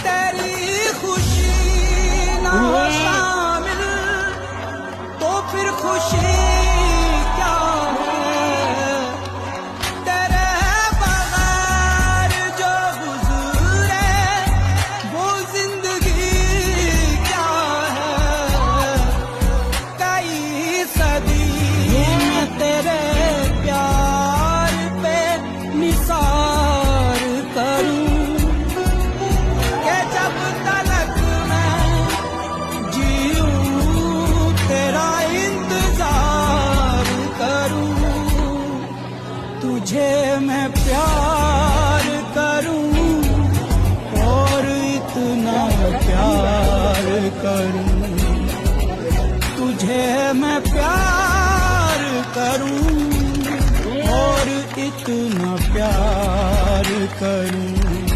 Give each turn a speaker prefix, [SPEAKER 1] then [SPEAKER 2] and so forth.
[SPEAKER 1] तेरी खुशी ना हो शामिल तो फिर खुशी क्या है। तेरे बगैर जो गुजरे वो जिंदगी क्या है। कई सदी में तेरे प्यार पे निसार करूं कि जब तलक मैं जीऊं तेरा इंतजार करूं। तुझे मैं प्यार करूं और इतना प्यार करूं। तुझे मैं प्यार करूं और इतना प्यार करूं।